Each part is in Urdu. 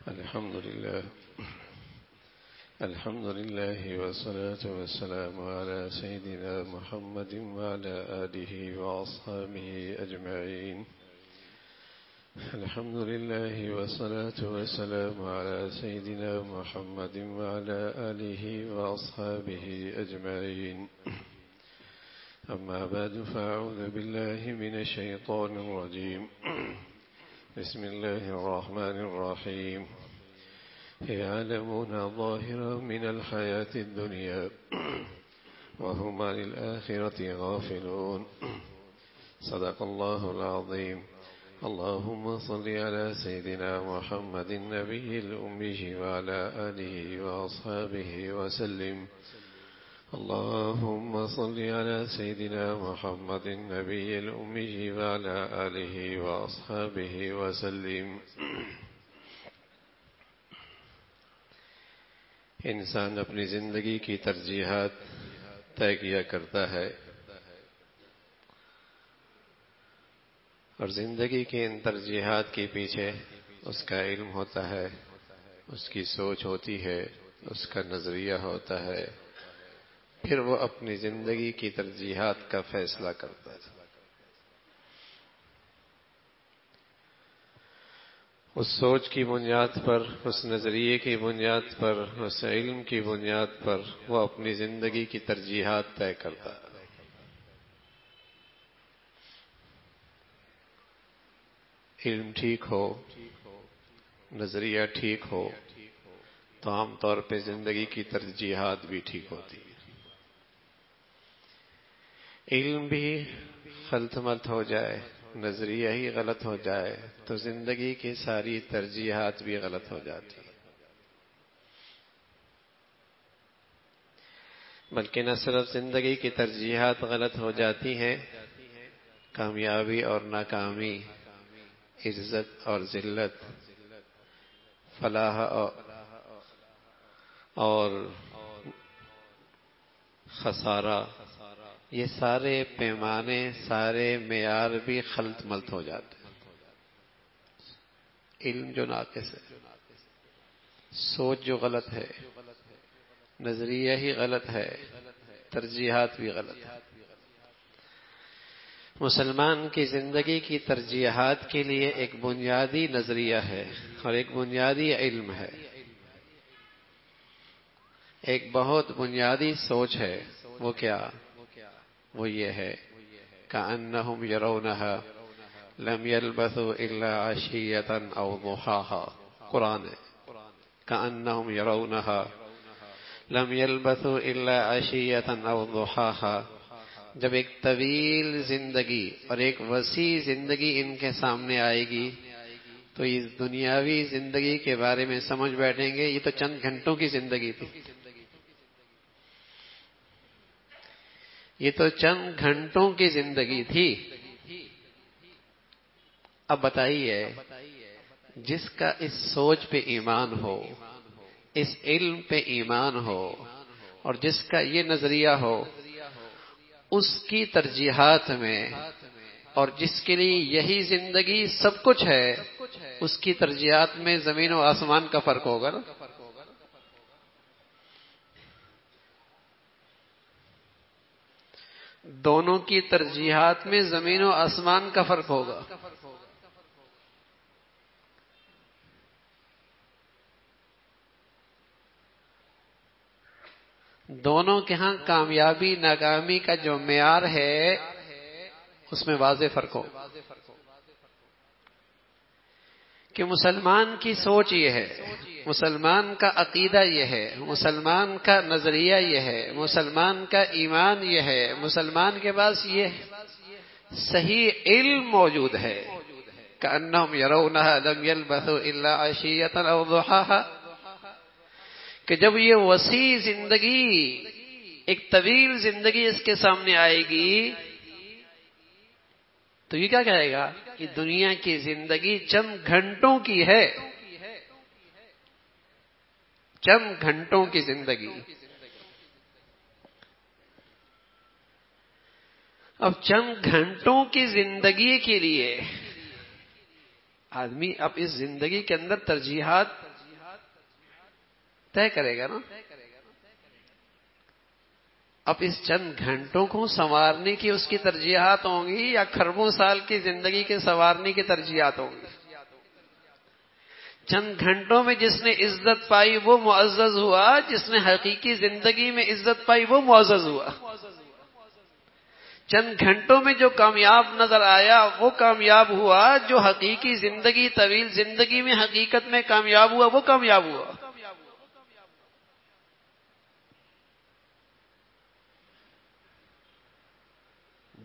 الحمد لله والصلاة والسلام على سيدنا محمد وعلى آله وأصحابه أجمعين. الحمد لله والصلاة والسلام على سيدنا محمد وعلى آله وأصحابه أجمعين. أما بعد فأعوذ بالله من الشيطان الرجيم. بسم الله الرحمن الرحيم. يعلمون ظاهرا من الحياة الدنيا وهم عن الآخرة غافلون. صدق الله العظيم. اللهم صل على سيدنا محمد النبي الأمي وعلى آله وأصحابه وسلم. اللهم صل على سيدنا محمد النبي الأمي وعلى آله وأصحابه وسلم. انسان اپنی زندگی کی ترجیحات طے کیا کرتا ہے اور زندگی کی ان ترجیحات کے پیچھے اس کا علم ہوتا ہے، اس کی سوچ ہوتی ہے، اس کا نظریہ ہوتا ہے، پھر وہ اپنی زندگی کی ترجیحات کا فیصلہ کرتا ہے۔ اس سوچ کی بنیاد پر، اس نظریے کی بنیاد پر، اس علم کی بنیاد پر وہ اپنی زندگی کی ترجیحات طے کرتا ہے۔ علم ٹھیک ہو، نظریہ ٹھیک ہو تو عام طور پہ زندگی کی ترجیحات بھی ٹھیک ہوتی ہے۔ علم بھی غلط ملت ہو جائے، نظریہ ہی غلط ہو جائے تو زندگی کی ساری ترجیحات بھی غلط ہو جاتی ہیں۔ بلکہ نہ صرف زندگی کی ترجیحات غلط ہو جاتی ہیں، کامیابی اور ناکامی، عزت اور ذلت، فلاح اور خسارہ، یہ سارے پیمانے، سارے معیار بھی خلط ملت ہو جاتے ہیں۔ علم جو ناقص ہے، سوچ جو غلط ہے، نظریہ ہی غلط ہے، ترجیحات بھی غلط ہے۔ مسلمان کی زندگی کی ترجیحات کے لیے ایک بنیادی نظریہ ہے اور ایک بنیادی علم ہے، ایک بہت بنیادی سوچ ہے۔ وہ کیا؟ وہ یہ ہے کأنہم یرونہا لم یلبثوا الا عشیۃ او ضحاہا۔ قرآن ہے، کأنہم یرونہا لم یلبثوا الا عشیۃ او ضحاہا۔ جب ایک طویل زندگی اور ایک وسیع زندگی ان کے سامنے آئے گی تو اس دنیاوی زندگی کے بارے میں سمجھ بیٹھیں گے یہ تو چند گھنٹوں کی زندگی تھی، یہ تو چند گھنٹوں کی زندگی تھی۔ اب بتائیے، جس کا اس سوچ پہ ایمان ہو، اس علم پہ ایمان ہو اور جس کا یہ نظریہ ہو، اس کی ترجیحات میں، اور جس کے لیے یہی زندگی سب کچھ ہے، اس کی ترجیحات میں زمین و آسمان کا فرق ہوگا نا۔ دونوں کی ترجیحات میں زمین و آسمان کا فرق ہوگا۔ دونوں کے ہاں کامیابی ناکامی کا جو معیار ہے اس میں واضح فرق ہو کہ مسلمان کی سوچ یہ ہے، مسلمان کا عقیدہ یہ ہے، مسلمان کا نظریہ یہ ہے، مسلمان کا ایمان یہ ہے، مسلمان کے پاس یہ صحیح علم موجود ہے۔ کأنہم یرونہا لم یلبثوا الا عشیۃ او ضحاہا، کہ جب یہ وسیع زندگی، ایک طویل زندگی اس کے سامنے آئے گی تو یہ کیا کہے گا کہ دنیا کی زندگی چند گھنٹوں کی ہے، چند گھنٹوں کی زندگی۔ اب چند گھنٹوں کی زندگی کے لیے آدمی اب اس زندگی کے اندر ترجیحات طے کرے گا نا. اب اس چند گھنٹوں کو سنوارنے کی اس کی ترجیحات ہوں گی یا کھربوں سال کی زندگی کے سنوارنے کی ترجیحات ہوں گی؟ چند گھنٹوں میں جس نے عزت پائی وہ معزز ہوا، جس نے حقیقی زندگی میں عزت پائی وہ معزز ہوا. چند گھنٹوں میں جو کامیاب نظر آیا وہ کامیاب ہوا، جو حقیقی زندگی طویل زندگی میں حقیقت میں کامیاب ہوا وہ کامیاب ہوا.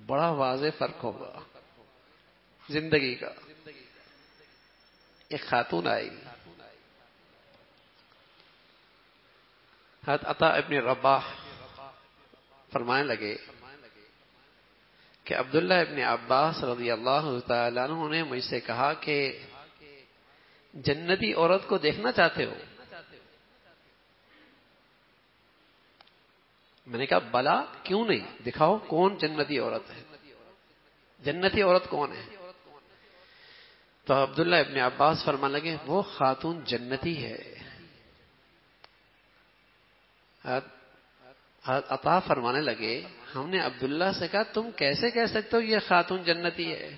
بڑا واضح فرق ہوگا زندگی کا. ایک خاتون آئی، حضرت عطا ابن رباح فرمانے لگے کہ عبداللہ ابن عباس رضی اللہ تعالیٰ عنہ نے مجھ سے کہا کہ جنتی عورت کو دیکھنا چاہتے ہو؟ میں نے کہا بلا کیوں نہیں، دکھاؤ کون جنتی عورت ہے، جنتی عورت کون ہے؟ تو عبداللہ ابن عباس فرمانے لگے وہ خاتون جنتی ہے. عطا فرمانے لگے ہم نے عبداللہ سے کہا تم کیسے کہہ سکتے ہو یہ خاتون جنتی ہے؟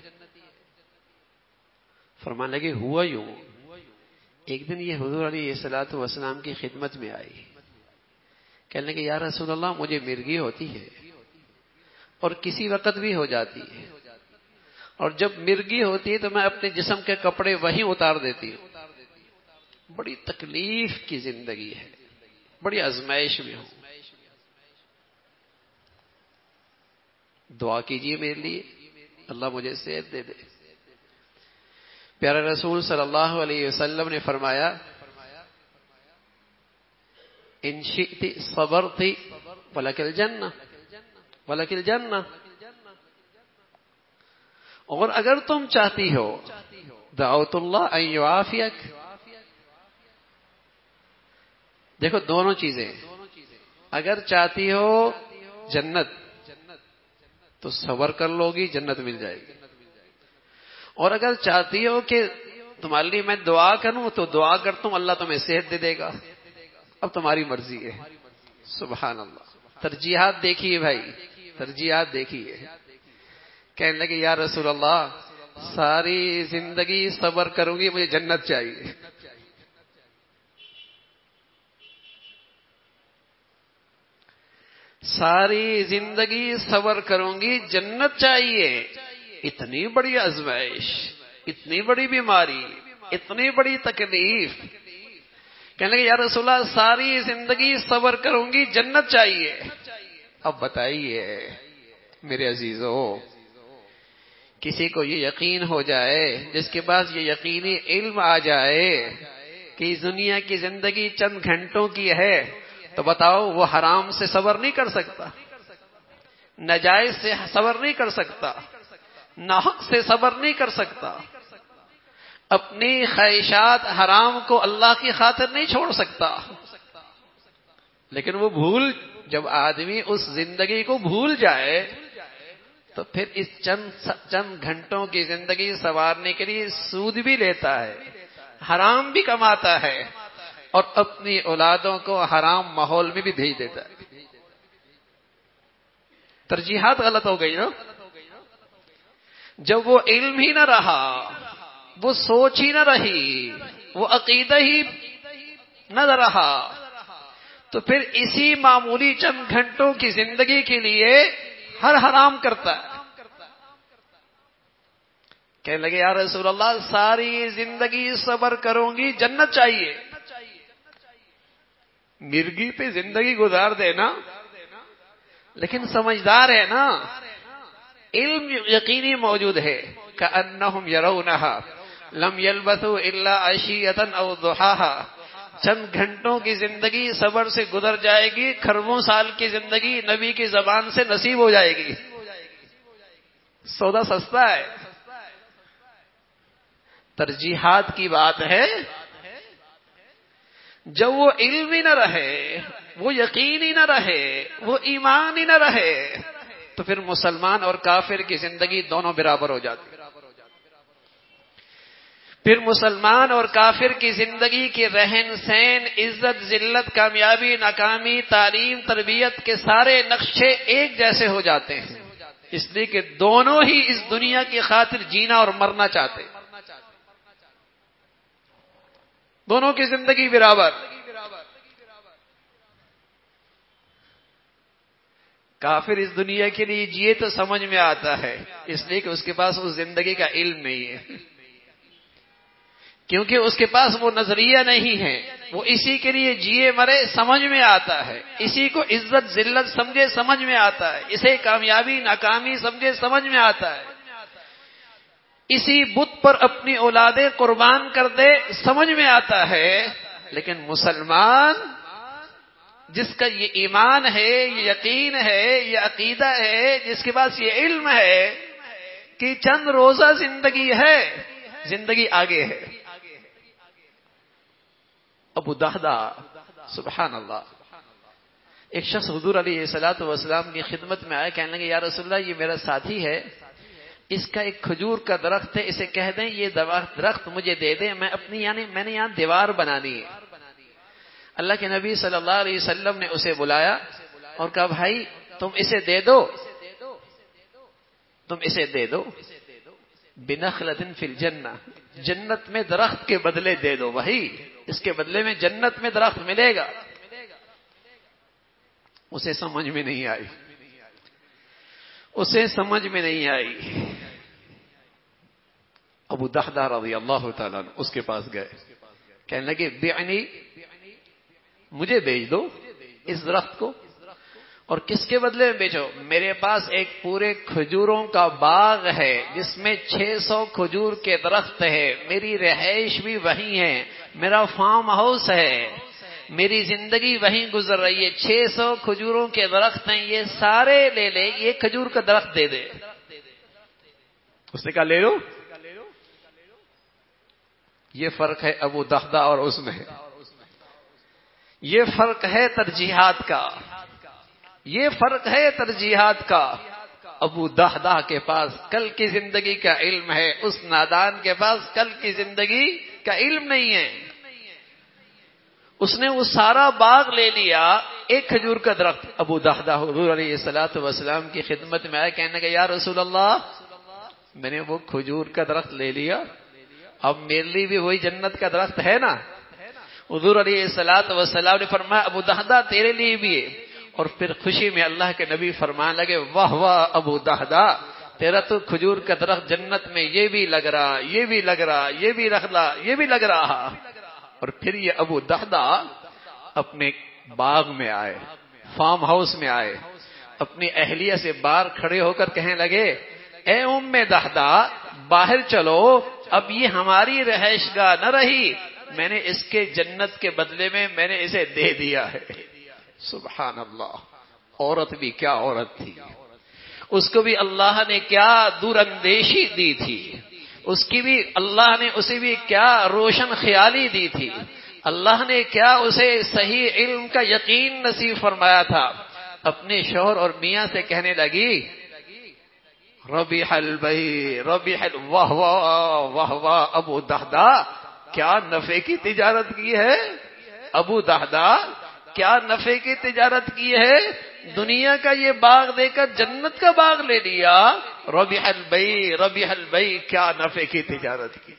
فرمانے لگے ہوا یوں، ایک دن یہ حضور علیہ الصلوۃ والسلام کی خدمت میں آئی، کہنے لگے یا رسول اللہ مجھے مرگی ہوتی ہے اور کسی وقت بھی ہو جاتی ہے، اور جب مرگی ہوتی ہے تو میں اپنے جسم کے کپڑے وہیں اتار دیتی ہوں. بڑی تکلیف کی زندگی ہے، بڑی آزمائش میں ہوں، دعا کیجیے میرے لیے اللہ مجھے صحت دے دے. پیارے رسول صلی اللہ علیہ وسلم نے فرمایا ان شئت صبرت ولک الجنہ ولک الجنہ، اور اگر تم چاہتی ہو دعوت اللہ ان یعافیک. دیکھو دونوں چیزیں، اگر چاہتی ہو جنت تو صبر کر لو گی جنت مل جائے گی، اور اگر چاہتی ہو کہ تمہارے لیے میں دعا کروں تو دعا کرتا ہوں اللہ تمہیں صحت دے دے گا، اب تمہاری مرضی ہے. سبحان اللہ. ترجیحات دیکھیے بھائی، ترجیحات دیکھیے. کہنے لگے یا رسول اللہ ساری زندگی صبر کروں گی مجھے جنت چاہیے. ساری زندگی صبر کروں گی جنت چاہیے. اتنی بڑی آزمائش، اتنی بڑی بیماری، اتنی بڑی تکلیف. کہنے لگے یا رسول اللہ ساری زندگی صبر کروں گی جنت چاہیے. اب بتائیے میرے عزیزو، کسی کو یہ یقین ہو جائے، جس کے پاس یہ یقینی علم آ جائے کہ اس دنیا کی زندگی چند گھنٹوں کی ہے، تو بتاؤ وہ حرام سے صبر نہیں کر سکتا، ناجائز سے صبر نہیں کر سکتا، ناحق سے صبر نہیں کر سکتا، اپنی خواہشات حرام کو اللہ کی خاطر نہیں چھوڑ سکتا. لیکن وہ بھول، جب آدمی اس زندگی کو بھول جائے تو پھر اس چند گھنٹوں کی زندگی سنوارنے کے لیے سود بھی لیتا ہے، حرام بھی کماتا ہے، اور اپنی اولادوں کو حرام ماحول میں بھی بھیج دیتا ہے. ترجیحات غلط ہو گئی نا. جب وہ علم ہی نہ رہا، وہ سوچ ہی نہ رہی، وہ عقیدہ ہی نہ رہا، تو پھر اسی معمولی چند گھنٹوں کی زندگی کے لیے ہر حرام کرتا ہے. کہنے لگے یا رسول اللہ ساری زندگی صبر کروں گی جنت چاہیے. مرگی پہ زندگی گزار دینا، لیکن سمجھدار ہے نا، علم یقینی موجود ہے. کأنہم یرونہا لم یلبثوا الا عشیۃ او ضحاہا. چند گھنٹوں کی زندگی صبر سے گزر جائے گی، کھربوں سال کی زندگی نبی کی زبان سے نصیب ہو جائے گی. سودا سستا ہے. ترجیحات کی بات ہے. جب وہ علم ہی نہ رہے، وہ یقین ہی نہ رہے، وہ ایمان ہی نہ رہے، تو پھر مسلمان اور کافر کی زندگی دونوں برابر ہو جاتی. پھر مسلمان اور کافر کی زندگی کے رہن سہن، عزت ذلت، کامیابی ناکامی، تعلیم تربیت کے سارے نقشے ایک جیسے ہو جاتے ہیں، اس لیے کہ دونوں ہی اس دنیا کی خاطر جینا اور مرنا چاہتے، دونوں کی زندگی برابر۔ کافر اس دنیا کے لیے جیے تو سمجھ میں آتا ہے، اس لیے کہ اس کے پاس اس زندگی کا علم نہیں ہے، کیونکہ اس کے پاس وہ نظریہ نہیں ہے، وہ اسی کے لیے جیے مرے سمجھ میں آتا ہے، اسی کو عزت ذلت سمجھے سمجھ میں آتا ہے، اسے کامیابی ناکامی سمجھے سمجھ میں آتا ہے، اسی بت پر اپنی اولادیں قربان کر دے سمجھ میں آتا ہے۔ لیکن مسلمان جس کا یہ ایمان ہے، یہ یقین ہے، یہ عقیدہ ہے، جس کے پاس یہ علم ہے کہ چند روزہ زندگی ہے، زندگی آگے ہے۔ ابو دہدہ، سبحان اللہ، ایک شخص حضور علیہ الصلوۃ والسلام کی خدمت میں آئے، کہنے لگے یا رسول اللہ یہ میرا ساتھی ہے، اس کا ایک کھجور کا درخت ہے، اسے کہہ دیں یہ درخت مجھے دے دیں، میں نے یہاں دیوار بنانی ہے۔ اللہ کے نبی صلی اللہ علیہ وسلم نے اسے بلایا اور کہا بھائی تم اسے دے دو، تم اسے دے دو، بنخلۃ فی الجنہ، جنت میں درخت کے بدلے دے دو بھائی، اس کے بدلے میں جنت میں درخت ملے گا۔ اسے سمجھ میں نہیں آئی، اسے سمجھ میں نہیں آئی۔ ابو دہدہ رضی اللہ تعالیٰ عنہ اس کے پاس گئے، کہنے لگے بعنی، مجھے بیچ دو اس درخت کو، اور کس کے بدلے میں بیچو؟ میرے پاس ایک پورے کھجوروں کا باغ ہے جس میں 600 کھجور کے درخت ہے، میری رہائش بھی وہیں ہے، میرا فارم ہاؤس ہے، میری زندگی وہیں گزر رہی ہے، 600 کھجوروں کے درخت ہیں، یہ سارے لے لے، یہ کھجور کا درخت دے دے۔ اس نے کہا لے لو۔ یہ فرق ہے ابو دہدہ اور اس میں، یہ فرق ہے ترجیحات کا، یہ فرق ہے ترجیحات کا۔ ابو دہدہ کے پاس کل کی زندگی کا علم ہے، اس نادان کے پاس کل کی زندگی کا علم نہیں ہے۔ اس نے وہ سارا باغ لے لیا، ایک کھجور کا درخت۔ ابو دہدہ حضور علیہ الصلوۃ والسلام کی خدمت میں آئے، کہنے لگے یا رسول اللہ میں نے وہ کھجور کا درخت لے لیا، اب میرے لیے بھی وہی جنت کا درخت ہے نا؟ حضور علیہ الصلوۃ والسلام نے فرمایا ابو دہدہ تیرے لیے بھی ہے، اور پھر خوشی میں اللہ کے نبی فرمان لگے واہ واہ ابو دہدہ، تیرا تو کھجور کا درخت جنت میں یہ بھی لگ رہا، یہ بھی لگ رہا، یہ بھی لگ رہا، یہ بھی لگ رہا۔ اور پھر یہ ابو دہدہ اپنے باغ میں آئے، فارم ہاؤس میں آئے، اپنی اہلیہ سے باہر کھڑے ہو کر کہنے لگے اے ام دہدہ باہر چلو، اب یہ ہماری رہائش گاہ نہ رہی، میں نے اس کے جنت کے بدلے میں میں نے اسے دے دیا ہے۔ سبحان اللہ، عورت بھی کیا عورت تھی، اس کو بھی اللہ نے کیا دور اندیشی دی تھی، اس کی بھی اللہ نے اسے بھی کیا روشن خیالی دی تھی، اللہ نے کیا اسے صحیح علم کا یقین نصیب فرمایا تھا۔ اپنے شوہر اور میاں سے کہنے لگی ربیح البیع ربیح واہ واہ واہ واہ، ابو دہدہ کیا نفع کی تجارت کی ہے، ابو دہدہ کیا نفع کی تجارت کی ہے، دنیا کا یہ باغ دے کر جنت کا باغ لے لیا، ربیح البیع ربیح البیع، کیا نفع کی تجارت کی۔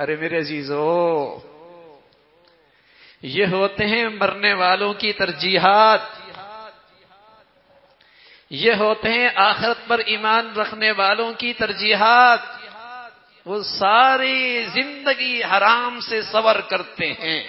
ارے میرے عزیزو، یہ ہوتے ہیں مرنے والوں کی ترجیحات، یہ ہوتے ہیں آخرت پر ایمان رکھنے والوں کی ترجیحات۔ وہ ساری زندگی حرام سے صبر کرتے ہیں،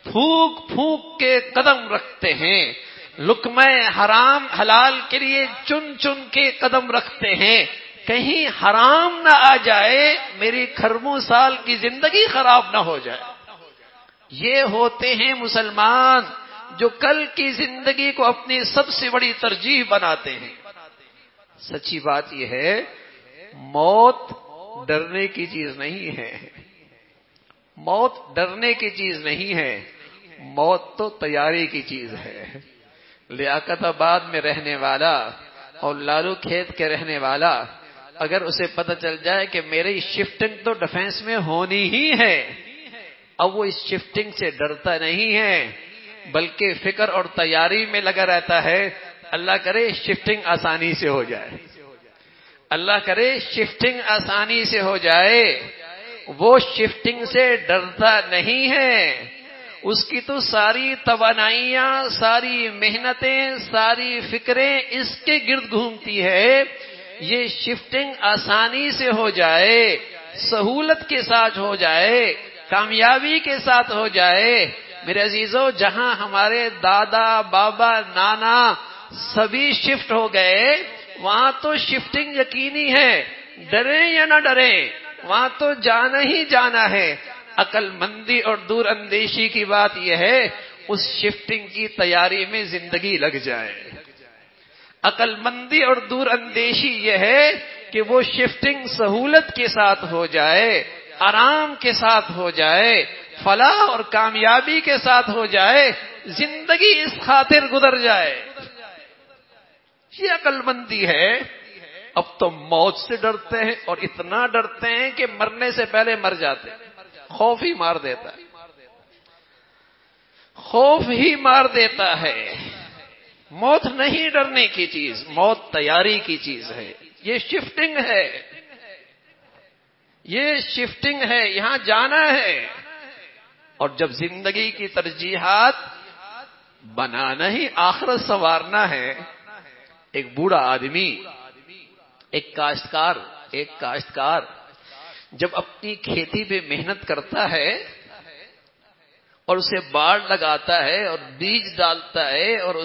پھونک پھونک کے قدم رکھتے ہیں، لقمہ حرام حلال کے لیے چن چن کے قدم رکھتے ہیں، کہیں حرام نہ آ جائے، میری کھربوں سال کی زندگی خراب نہ ہو جائے۔ یہ ہوتے ہیں مسلمان جو کل کی زندگی کو اپنی سب سے بڑی ترجیح بناتے ہیں۔ سچی بات یہ ہے، موت ڈرنے کی چیز نہیں ہے، موت ڈرنے کی چیز نہیں ہے، موت تو تیاری کی چیز ہے۔ لیاقت آباد میں رہنے والا اور لالو کھیت کے رہنے والا اگر اسے پتہ چل جائے کہ میری شفٹنگ تو ڈیفنس میں ہونی ہی ہے، اب وہ اس شفٹنگ سے ڈرتا نہیں ہے بلکہ فکر اور تیاری میں لگا رہتا ہے، اللہ کرے شفٹنگ آسانی سے ہو جائے، اللہ کرے شفٹنگ آسانی سے ہو جائے۔ وہ شفٹنگ سے ڈرتا نہیں ہے، اس کی تو ساری توانائیاں، ساری محنتیں، ساری فکریں اس کے گرد گھومتی ہے، یہ شفٹنگ آسانی سے ہو جائے، سہولت کے ساتھ ہو جائے، کامیابی کے ساتھ ہو جائے۔ میرے عزیزو، جہاں ہمارے دادا، بابا، نانا سبھی شفٹ ہو گئے، وہاں تو شفٹنگ یقینی ہے، ڈریں یا نہ ڈریں، وہاں تو جانا ہی جانا ہے۔ عقل مندی اور دور اندیشی کی بات یہ ہے اس شفٹنگ کی تیاری میں زندگی لگ جائے۔ عقل مندی اور دور اندیشی یہ ہے کہ وہ شفٹنگ سہولت کے ساتھ ہو جائے، آرام کے ساتھ ہو جائے، فلاح اور کامیابی کے ساتھ ہو جائے، زندگی اس خاطر گزر جائے۔ یہ عقل مندی ہے۔ اب تو موت سے ڈرتے ہیں اور اتنا ڈرتے ہیں کہ مرنے سے پہلے مر جاتے ہیں، خوف ہی مار دیتا ہے، خوف ہی مار دیتا ہے۔ موت نہیں ڈرنے کی چیز، موت تیاری کی چیز ہے۔ یہ شفٹنگ ہے، یہ شفٹنگ ہے، یہاں جانا ہے۔ اور جب زندگی کی ترجیحات بنانا ہی آخرت سنوارنا ہے، ایک بوڑھا آدمی، ایک کاشتکار جب اپنی کھیتی پہ محنت کرتا ہے اور اسے باڑ لگاتا ہے اور بیج ڈالتا ہے اور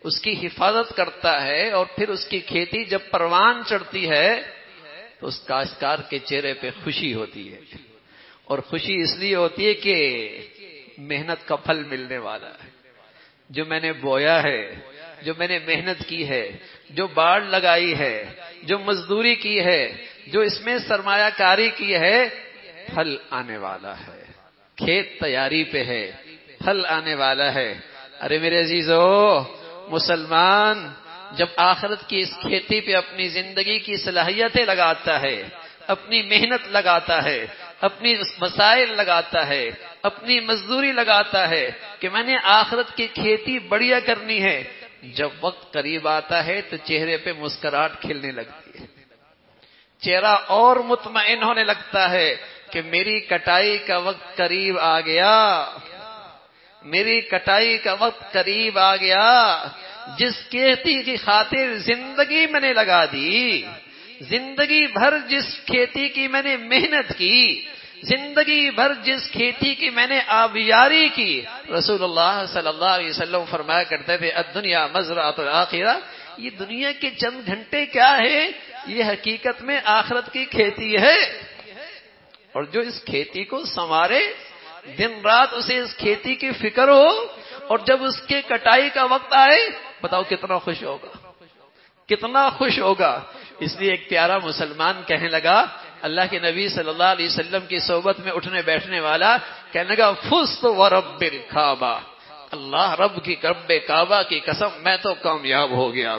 اس کی حفاظت کرتا ہے اور پھر اس کی کھیتی جب پروان چڑھتی ہے تو اس کاشتکار کے چہرے پہ خوشی ہوتی ہے، اور خوشی اس لیے ہوتی ہے کہ محنت کا پھل ملنے والا ہے۔ جو میں نے بویا ہے، جو میں نے محنت کی ہے، جو باڑ لگائی ہے، جو مزدوری کی ہے، جو اس میں سرمایہ کاری کی ہے، پھل آنے والا ہے۔ کھیت تیاری پہ ہے، پھل آنے والا ہے۔ ارے میرے عزیزو، مسلمان جب آخرت کی اس کھیتی پہ اپنی زندگی کی صلاحیتیں لگاتا ہے، اپنی محنت لگاتا ہے، اپنی مسائل لگاتا ہے، اپنی مزدوری لگاتا ہے کہ میں نے آخرت کی کھیتی بڑھیا کرنی ہے، جب وقت قریب آتا ہے تو چہرے پہ مسکراہٹ کھلنے لگتی ہے، چہرہ اور مطمئن ہونے لگتا ہے کہ میری کٹائی کا وقت قریب آ گیا، میری کٹائی کا وقت قریب آ گیا۔ جس کھیتی کی خاطر زندگی میں نے لگا دی، زندگی بھر جس کھیتی کی میں نے محنت کی، زندگی بھر جس کھیتی کی میں نے آبیاری کی، رسول اللہ صلی اللہ علیہ وسلم فرمایا کرتے تھے الدنیا مزرعۃ الآخرہ، یہ دنیا کے چند گھنٹے کیا ہے، یہ حقیقت میں آخرت کی کھیتی ہے۔ اور جو اس کھیتی کو سنوارے، دن رات اسے اس کھیتی کی فکر ہو، اور جب اس کے کٹائی کا وقت آئے، بتاؤ کتنا خوش ہوگا، کتنا خوش ہوگا۔ اس لیے ایک پیارا مسلمان کہنے لگا، اللہ کے نبی صلی اللہ علیہ وسلم کی صحبت میں اٹھنے بیٹھنے والا کہنے لگا فزت ورب الکعبہ، اللہ رب کعبہ کی قسم میں تو کامیاب ہو گیا۔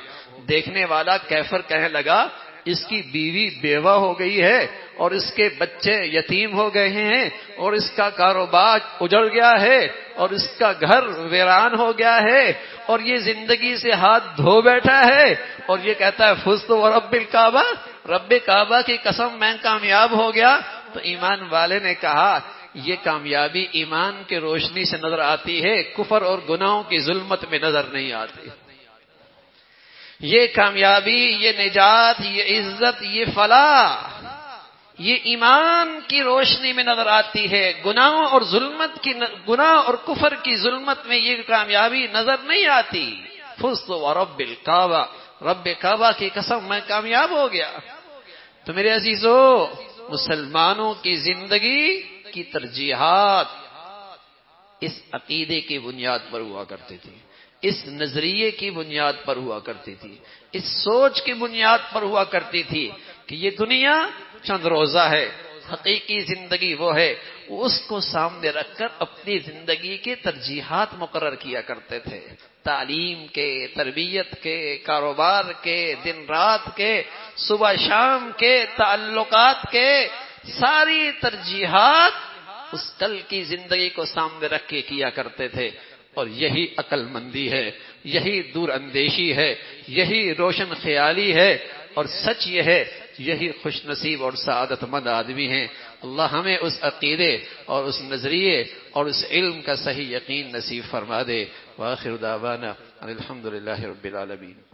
دیکھنے والا کیفر کہنے لگا اس کی بیوی بیوہ ہو گئی ہے اور اس کے بچے یتیم ہو گئے ہیں اور اس کا کاروبار اجڑ گیا ہے اور اس کا گھر ویران ہو گیا ہے اور یہ زندگی سے ہاتھ دھو بیٹھا ہے اور یہ کہتا ہے فزت ورب الکعبہ، رب کعبہ کی قسم میں کامیاب ہو گیا۔ تو ایمان والے نے کہا یہ کامیابی ایمان کی روشنی سے نظر آتی ہے، کفر اور گناہوں کی ظلمت میں نظر نہیں آتی۔ یہ کامیابی، یہ نجات، یہ عزت، یہ فلاح، یہ ایمان کی روشنی میں نظر آتی ہے، گناہوں اور گناہ اور کفر کی ظلمت میں یہ کامیابی نظر نہیں آتی۔ فزت ورب الکعبہ، رب کعبہ کی قسم میں کامیاب ہو گیا۔ تو میرے عزیزو، مسلمانوں کی زندگی کی ترجیحات اس عقیدے کی بنیاد پر ہوا کرتی تھی، اس نظریے کی بنیاد پر ہوا کرتی تھی، اس سوچ کی بنیاد پر ہوا کرتی تھی کہ یہ دنیا چند روزہ ہے، حقیقی زندگی وہ ہے اس کو سامنے رکھ کر اپنی زندگی کے ترجیحات مقرر کیا کرتے تھے، تعلیم کے، تربیت کے، کاروبار کے، دن رات کے، صبح شام کے، تعلقات کے، ساری ترجیحات اس کل کی زندگی کو سامنے رکھ کے کیا کرتے تھے۔ اور یہی عقل مندی ہے، یہی دور اندیشی ہے، یہی روشن خیالی ہے، اور سچ یہ ہے یہی خوش نصیب اور سعادت مند آدمی ہیں۔ اللہ ہمیں اس عقیدے اور اس نظریے اور اس علم کا صحیح یقین نصیب فرما دے۔ وآخر دعوانا الحمدللہ رب العالمین۔